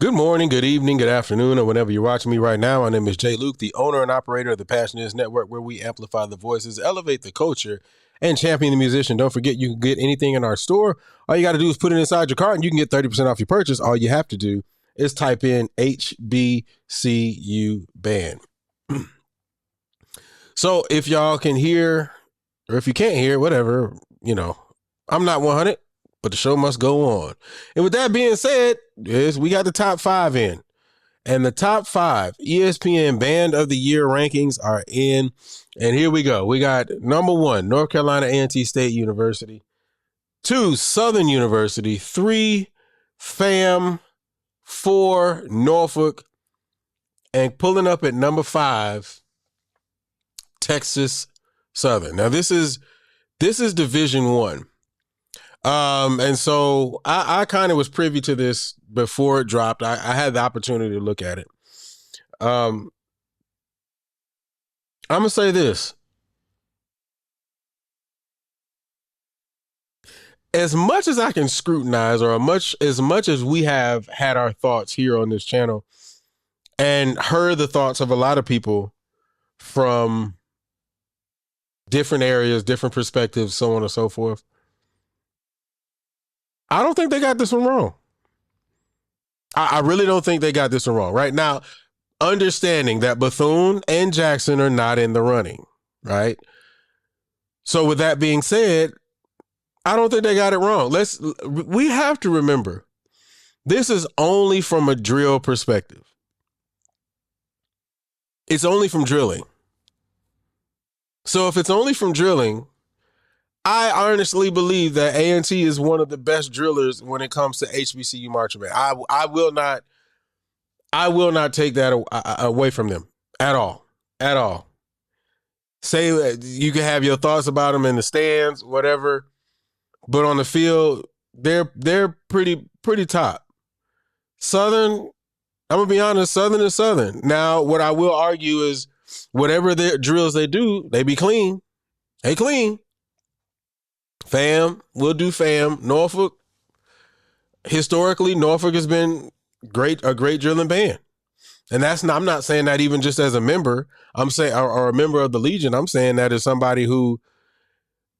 Good morning, good evening, good afternoon, or whenever you're watching me right now. My name is Jay Luke, the owner and operator of the Passionist Network, where we amplify the voices, elevate the culture, and champion the musician. Don't forget, you can get anything in our store. All you got to do is put it inside your cart, and you can get 30% off your purchase. All you have to do is type in HBCU band. So if y'all can hear, or if you can't hear, whatever, I'm not 100. But the show must go on. And with that being said, we got the top 5 in. And the top 5 ESPN Band of the Year rankings are in. And here we go. We got number 1, North Carolina A&T State University. 2, Southern University. 3, FAM. 4, Norfolk. And pulling up at number 5, Texas Southern. Now this is Division 1. And so I kind of was privy to this before it dropped. I had the opportunity to look at it. I'm going to say this. As much as I can scrutinize, or as much as we have had our thoughts here on this channel and heard the thoughts of a lot of people from different areas, different perspectives, so on and so forth, I don't think they got this one wrong. I really don't think they got this one wrong. Right now, understanding that Bethune and Jackson are not in the running, right? So with that being said, I don't think they got it wrong. We have to remember, this is only from a drill perspective. It's only from drilling. So if it's only from drilling, I honestly believe that A&T is one of the best drillers when it comes to HBCU marching band. I will not take that away from them at all. Say you can have your thoughts about them in the stands, whatever, but on the field, they're pretty top. Southern, I'm gonna be honest, Southern is Southern. Now, what I will argue is, whatever their drills they do, they be clean. They clean. FAM, we'll do FAM. Norfolk, historically, Norfolk has been a great drilling band. And I'm not saying that even just as a member. I'm saying, or a member of the Legion. I'm saying that as somebody who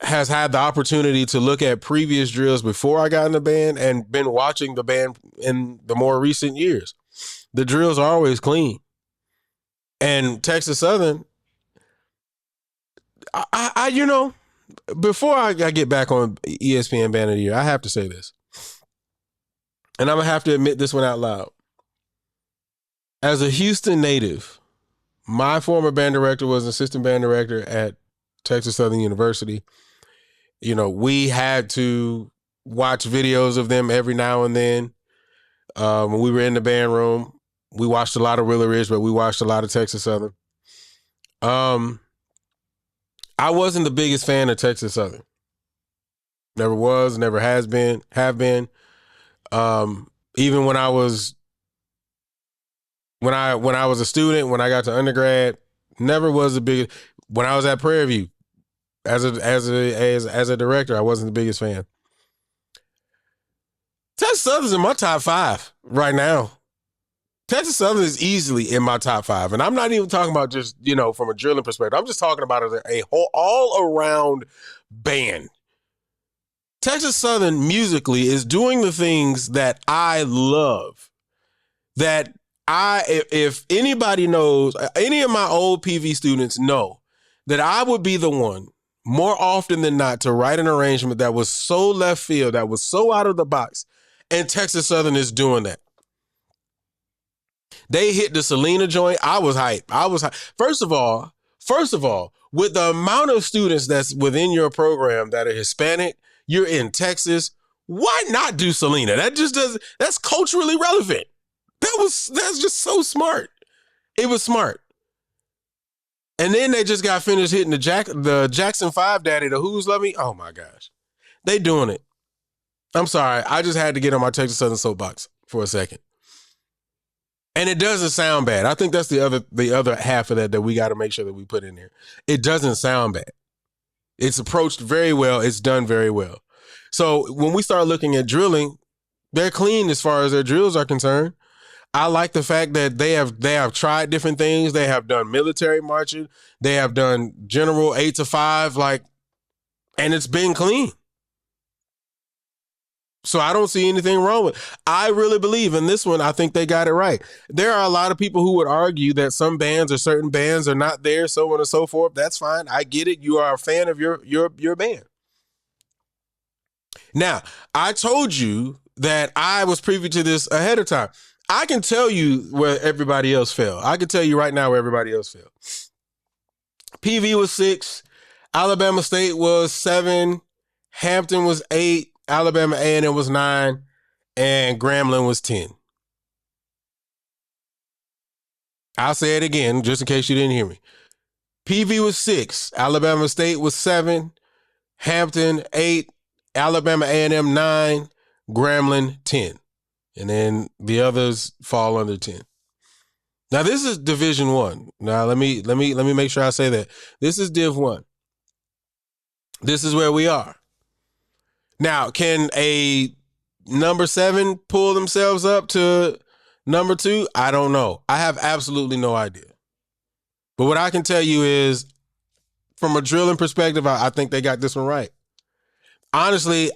has had the opportunity to look at previous drills before I got in the band and been watching the band in the more recent years. The drills are always clean. And Texas Southern, before I get back on ESPN Band of the Year, I have to say this. And I'm going to have to admit this one out loud. As a Houston native, my former band director was assistant band director at Texas Southern University. We had to watch videos of them every now and then. When we were in the band room, we watched a lot of Wheeler Ridge, but we watched a lot of Texas Southern. I wasn't the biggest fan of Texas Southern. Never was, never have been. Even when I was a student, when I got to undergrad, never was the biggest. When I was at Prairie View, as a director, I wasn't the biggest fan. Texas Southern's in my top 5 right now. Texas Southern is easily in my top 5. And I'm not even talking about just, from a drilling perspective. I'm just talking about a whole all-around band. Texas Southern musically is doing the things that I love. That if anybody knows, any of my old PV students know that I would be the one more often than not to write an arrangement that was so left field, that was so out of the box. And Texas Southern is doing that. They hit the Selena joint. I was hyped. First of all, with the amount of students that's within your program that are Hispanic, you're in Texas, why not do Selena? That's culturally relevant. That's just so smart. It was smart. And then they just got finished hitting the Jackson 5 Daddy, the Who's Love Me. Oh my gosh. They doing it. I'm sorry. I just had to get on my Texas Southern soapbox for a second. And it doesn't sound bad. I think that's the other half of that we got to make sure that we put in there. It doesn't sound bad. It's approached very well. It's done very well. So when we start looking at drilling, they're clean as far as their drills are concerned. I like the fact that they have tried different things. They have done military marching. They have done general 8 to 5, and it's been clean. So I don't see anything wrong with it. I really believe in this one. I think they got it right. There are a lot of people who would argue that some bands or certain bands are not there, so on and so forth. That's fine. I get it. You are a fan of your band. Now, I told you that I was privy to this ahead of time. I can tell you where everybody else fell. I can tell you right now where everybody else fell. PV was 6. Alabama State was 7. Hampton was 8. Alabama A&M was 9, and Grambling was 10. I'll say it again, just in case you didn't hear me. PV was 6. Alabama State was 7. Hampton 8. Alabama A&M 9. Grambling 10. And then the others fall under 10. Now this is Division 1. Now let me make sure I say that. This is Div 1. This is where we are. Now, can a number 7 pull themselves up to number 2? I don't know. I have absolutely no idea. But what I can tell you is, from a drilling perspective, I think they got this one right. Honestly,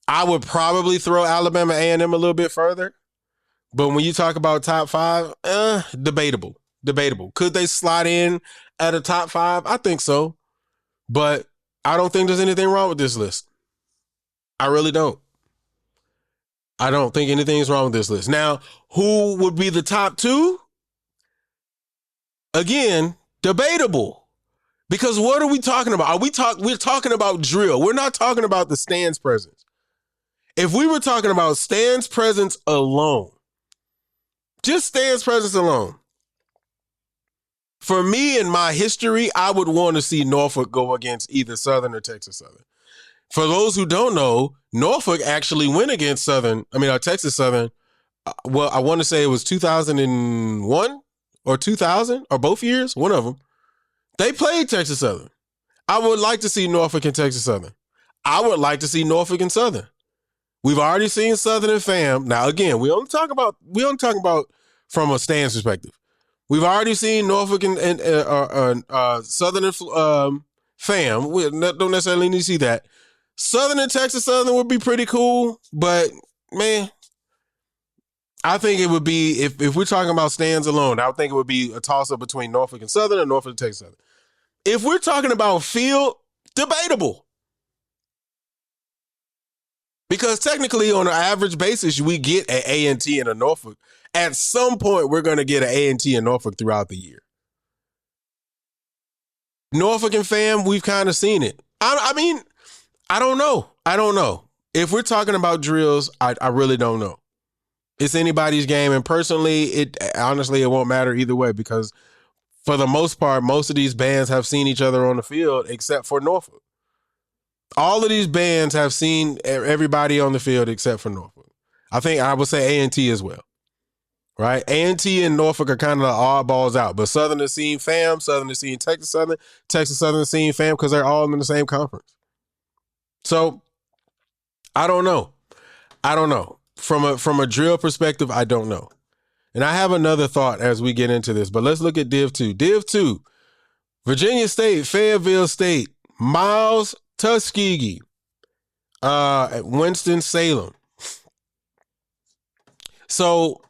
I would probably throw Alabama A&M a little bit further. But when you talk about top 5, debatable. Could they slide in at a top 5? I think so. But I don't think there's anything wrong with this list. I really don't. I don't think anything's wrong with this list. Now, who would be the top 2? Again, debatable. Because what are we talking about? We're talking about drill. We're not talking about the stands presence. If we were talking about stands presence alone, just stands presence alone, for me in my history, I would want to see Norfolk go against either Southern or Texas Southern. For those who don't know, Norfolk actually went against Texas Southern. Well, I want to say it was 2001 or 2000 or both years, one of them. They played Texas Southern. I would like to see Norfolk and Texas Southern. I would like to see Norfolk and Southern. We've already seen Southern and FAM. Now, again, we only talk about from a stands perspective. We've already seen Norfolk and Southern and FAM. We don't necessarily need to see that. Southern and Texas Southern would be pretty cool, but man, I think it would be, if we're talking about stands alone, I would think it would be a toss-up between Norfolk and Southern and Norfolk and Texas Southern. If we're talking about field, debatable. Because technically, on an average basis, we get an A&T and a Norfolk. At some point, we're going to get an A&T and Norfolk throughout the year. Norfolk and FAM, we've kind of seen it. I mean, I don't know. If we're talking about drills, I really don't know. It's anybody's game. And personally, it won't matter either way, because for the most part, most of these bands have seen each other on the field except for Norfolk. All of these bands have seen everybody on the field except for Norfolk. I think I would say A&T as well, right? A&T and Norfolk are kind of the oddballs out, but Southern has seen FAM, Southern has seen Texas Southern has seen FAM, because they're all in the same conference. So I don't know. From a drill perspective, I don't know. And I have another thought as we get into this, but let's look at Div 2. Div 2, Virginia State, Fayetteville State, Miles Tuskegee, Winston-Salem. So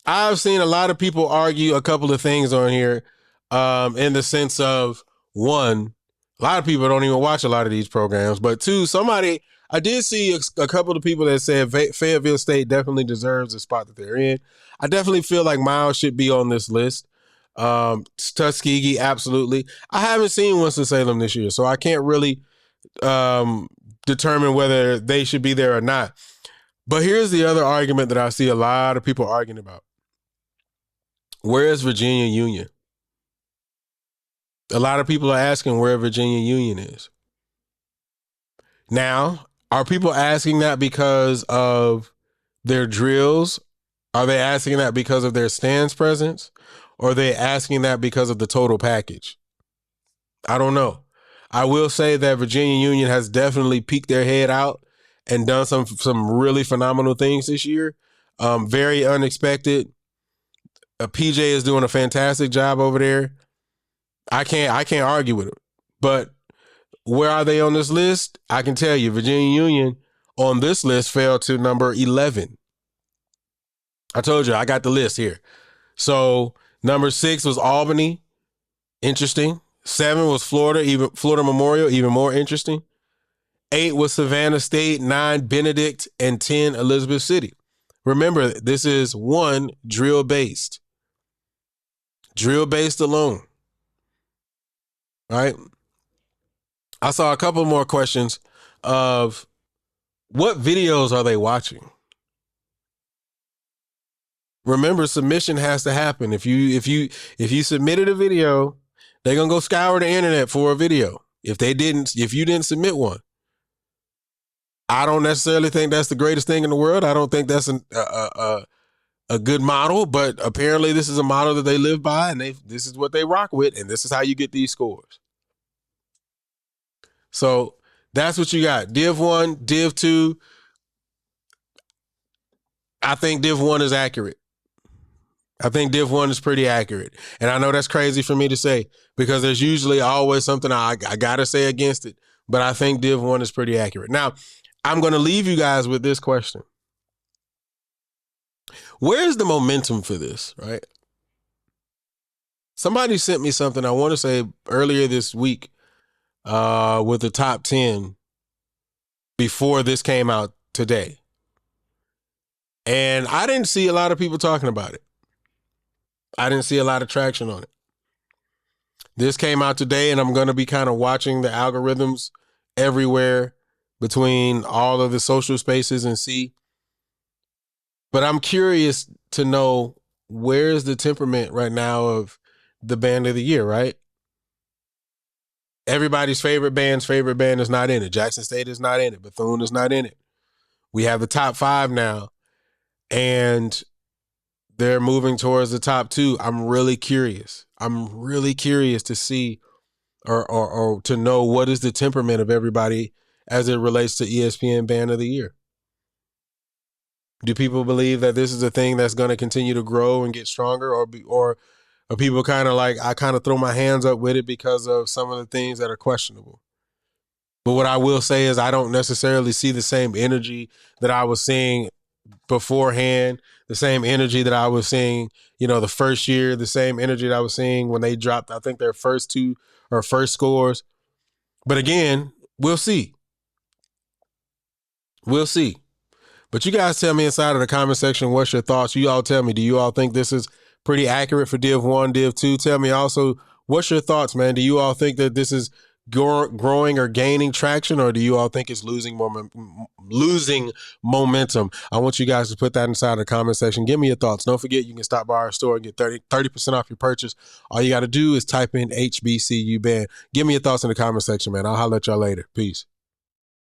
I've seen a lot of people argue a couple of things on here, in the sense of, one, a lot of people don't even watch a lot of these programs, but two, I did see a couple of people that said Fayetteville State definitely deserves the spot that they're in. I definitely feel like Miles should be on this list. Tuskegee, absolutely. I haven't seen Winston-Salem this year, so I can't really determine whether they should be there or not. But here's the other argument that I see a lot of people arguing about. Where is Virginia Union? A lot of people are asking where Virginia Union is. Now, are people asking that because of their drills? Are they asking that because of their stands presence? Or are they asking that because of the total package? I don't know. I will say that Virginia Union has definitely peeked their head out and done some really phenomenal things this year. Very unexpected. PJ is doing a fantastic job over there. I can't argue with him. But where are they on this list? I can tell you, Virginia Union on this list fell to number 11. I told you, I got the list here. So number 6 was Albany. Interesting. 7 was Florida Memorial, even more interesting. 8 was Savannah State, 9 Benedict, and 10 Elizabeth City. Remember, this is 1 drill-based. Drill-based alone. All right. I saw a couple more questions of what videos are they watching? Remember, submission has to happen. If you submitted a video, they're gonna go scour the internet for a video. If you didn't submit one, I don't necessarily think that's the greatest thing in the world. I don't think that's a good model, but apparently this is a model that they live by, and this is what they rock with, and this is how you get these scores. So that's what you got. Div 1, Div 2. I think Div 1 is accurate. I think Div 1 is pretty accurate. And I know that's crazy for me to say because there's usually always something I got to say against it. But I think Div 1 is pretty accurate. Now, I'm going to leave you guys with this question. Where's the momentum for this, right? Somebody sent me something, I want to say earlier this week with the top 10 before this came out today. And I didn't see a lot of people talking about it. I didn't see a lot of traction on it. This came out today, and I'm going to be kind of watching the algorithms everywhere between all of the social spaces and see. But I'm curious to know where's the temperament right now of the band of the year, right? Everybody's favorite band is not in it. Jackson State is not in it. Bethune is not in it. We have the top 5 now, and they're moving towards the top 2. I'm really curious. I'm really curious to see or to know what is the temperament of everybody as it relates to ESPN Band of the Year. Do people believe that this is a thing that's going to continue to grow and get stronger, or are people kind of like, I kind of throw my hands up with it because of some of the things that are questionable? But what I will say is I don't necessarily see the same energy that I was seeing beforehand, the same energy that I was seeing, the first year, the same energy that I was seeing when they dropped, I think, their first 2 or first scores. But again, we'll see. We'll see. But you guys tell me inside of the comment section, what's your thoughts? You all tell me, do you all think this is pretty accurate for Div 1, Div 2? Tell me also, what's your thoughts, man? Do you all think that this is growing or gaining traction, or do you all think it's losing momentum? I want you guys to put that inside the comment section. Give me your thoughts. Don't forget, you can stop by our store and get 30% off your purchase. All you got to do is type in HBCU Band. Give me your thoughts in the comment section, man. I'll holler at y'all later. Peace.